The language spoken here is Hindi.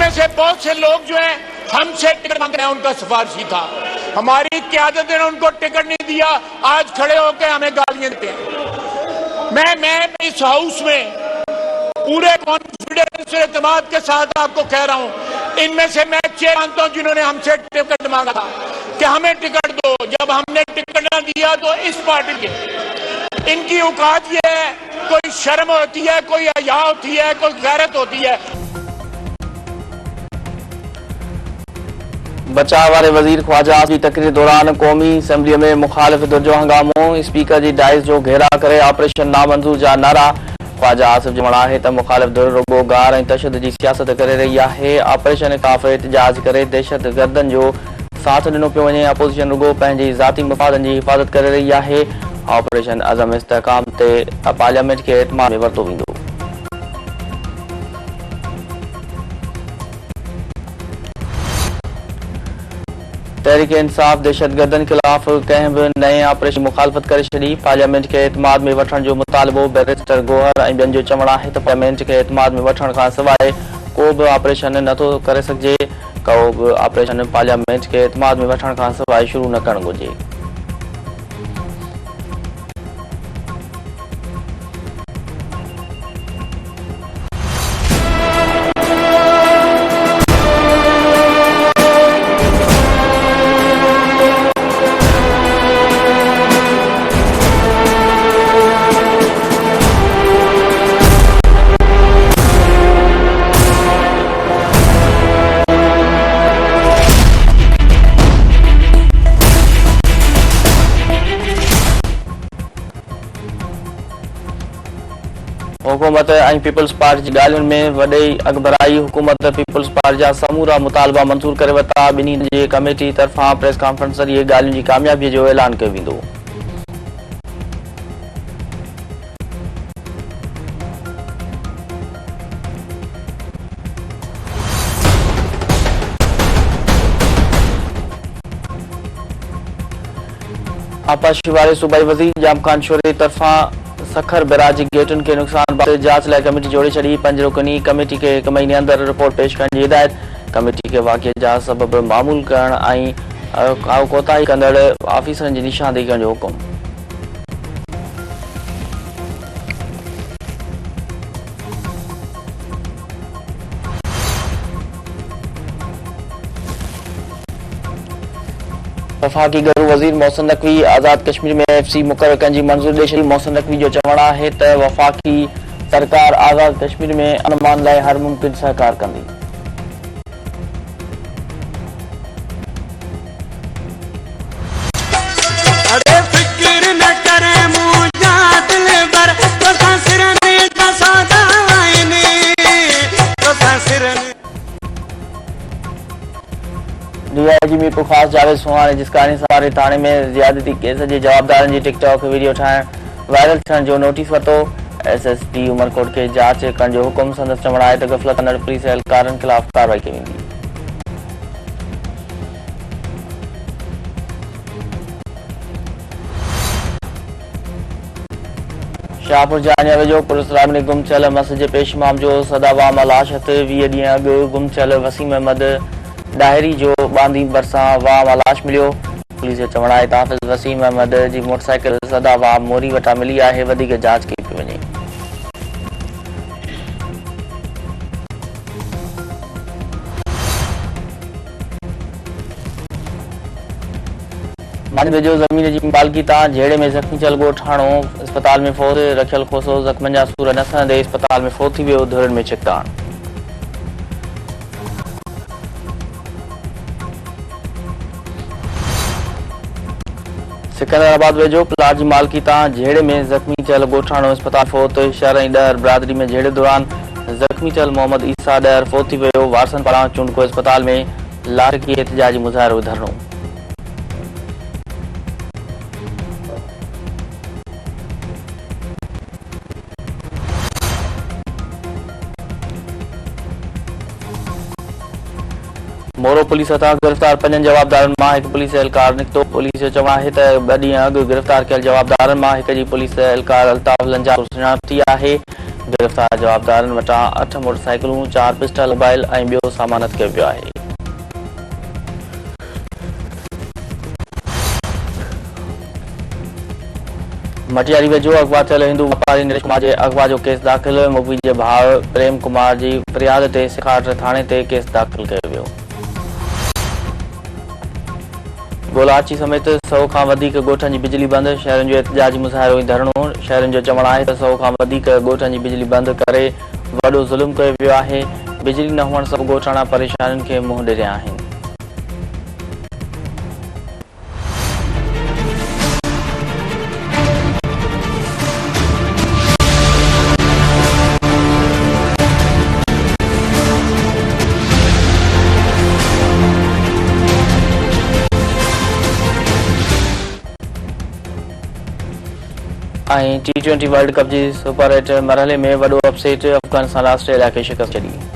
में से बहुत से लोग जो हैं हमसे टिकट मांग रहे हैं, उनका सिफारशी था। हमारी क़यादत ने उनको टिकट नहीं दिया, आज खड़े होकर हमें गालियां देते हैं। मैं इस हाउस में पूरे कॉन्फिडेंस और एतमाद के साथ आपको कह रहा हूं, इनमें से मैं 6 जानता हूं जिन्होंने हमसे टिकट मांगा था कि हमें टिकट दो। जब हमने टिकट ना दिया तो इस पार्टी के इनकी औकात ये है, कोई शर्म होती है, कोई हया होती है, कोई गैरत होती है। बचाव वाले वजीर ख्वाजा की तकरीर दौरान कौमी असम्बली में मुखालिफ जो हंगामो, स्पीकर की डाइस जो घेरा करे ऑपरेशन नामंजूर जा नारा। ख्वाजा आसिफ जमणा है तो मुखालिफ धुर रुगो गार और तशद्दुद की सियासत करे रही है। ऑपरेशन खिलाफ एहतजाज करे दहशत गर्दन जो साथ दिनों पे वने। अपोजिशन रुगो पंहिंजी ज़ाती मफ़ादन की हिफाज़त करे रही है। ऑपरेशन अज़म इस्तेहकाम ते पार्लियामेंट के एतमाद में वरतो वेंदो। तहरीक इंसाफ दहशतगर्दन खिलाफ कंहिं भी नए ऑपरेशन मुखालफत करे छड़ी। पार्लियामेंट के एतमाद में वठण जो मुतालबो बैरिस्टर गोहर और बियन जो चवण है तो पार्लियामेंट के एतमाद में वठण का सवाइ को भी ऑपरेशन नथो करे सके। को भी ऑपरेशन पार्लियामेंट के एतमाद में वठण का सवाइ शुरू न करण घुर्जे। हुकूमत और पीपल्स पार्टी की गालियों में वही अगबराई। हुकूमत पीपल्स पार्टी जा समूरा मुतालबा मंजूर करे वता। बिनी जी कमेटी तरफा प्रेस कॉन्फ्रेंस जरिए गालियों की कामयाबी जो ऐलान किया वेंदो। आपाशी वाले सूबाई वजीर जाम खान शोरे तरफा सखर बैराज गेटन के नुकसान बाबत जांच लाइ कमेटी जोड़े छड़ी। 5 रुकनी कमेटी के 1 महीने अंदर रिपोर्ट पेश करने की हिदायत। कमेटी के वाक़े जा सबब मामूल करण और कोताही कंदड़ ऑफिसरन की निशानदेही करण जो हुकुम। वफाकी गरू वजीर मोहसिन नकवी आज़ाद कश्मीर में FC मुक़र्रर करण की मंजूरी ॾेई। मोहसिन नकवी जो चवण है तो वफाकी सरकार आज़ाद कश्मीर में अमन लाइ हर मुमकिन सहकार कंदी। DIG मीर पुखास जावेद सुहाने जिसकानी सवारी थाने में ज़ियादती केस के जवाबदारन की टिकटॉक वीडियो ठाण वायरल थियण जो नोटिस वरितो। SSP उमरकोट के जांच करण जो हुकुम। संदसि चवण आहे त गफ़लत कंदड़ पुलिस एहलकारनि खिलाफ कार्रवाई कई वेंदी। शाहपुर जानिया वेझो पुलिस राम ने गुम थियल मस्जिद जे पेशमाम जो सदावाम लाश हथ 20 ॾींहं अॻु गुम थियल वसीम अहमद डायरी जो बांदी बरसा वाम लाश मिलियो। पुलिस जो चवण आहे त हाफ़िज़ वसीम अहमद की मोटरसाइकिल सदावाम मोरी वटां मिली है। वधीक जांच कई पई वञे। मानी जो जमीन की मालकी तां झेड़े में जख्मी थियल ॻोठाणो अस्पताल में फोत रखियल खोसो। जख्मनि जा सूर न सहंदे अस्पताल में फोत थी वियो। धुरनि में छिकताण। सिकंदराबाद वेझो प्लाट की मालकी तां झेड़े में जख्मी थियल ॻोठाणो अस्पताल फोत। शहर ऐं ॾहर बिरादरी में झेड़े दौरान जख्मी थियल मोहम्मद ईसा ॾहर फोत थी वियो। वारसन पारां चूंडको अस्पताल में लाठकी एहतजाजी मुज़ाहिरो धरणो। मोरो पुलिस हथां गिरफ़्तार 5 जवाबदारनि मां हिकु पुलिस एहलकार निकितो। पुलिस जो चवण आहे त 2 ॾींहं अॻु गिरफ़्तार कयल जवाबदारनि मां हिक जी पुलिस एहलकार अल्ताफ़ लंजा सुञाणप थी आहे। गिरफ़्तार जवाबदारनि वटां 8 मोटरसाइकिलूं, 4 पिस्टल, मोबाइल ऐं ॿियो सामान कयो वियो आहे। मटियारी वेझो अगवा थियल हिंदू वापारी नरेश कुमार जे अगवा जो केस दाख़िल। मुखबी जे भाउ प्रेम कुमार जी फरियाद ते सिखाट थाणे ते केस दाख़िल कयो वियो। गोलाची समेत 100 खां वधीक ॻोठनि जी बिजली बंदि। शहरनि जो एहतजाजी मुज़ाहिरो ऐं धरणो। शहरनि जो चवणु आहे त 100 खां वधीक ॻोठनि जी बिजली बंदि करे वॾो ज़ुल्म कयो वियो आहे। बिजली न हुअण सभु ॻोठाणा परेशानियुनि खे मुंहुं ॾिरिया आहिनि। T20 वर्ल्ड कप जी सुपर 8 मरहले में वॾो अपसेट। अफगानिस्तान ऑस्ट्रेलिया खे शिकस्त ॾिनी।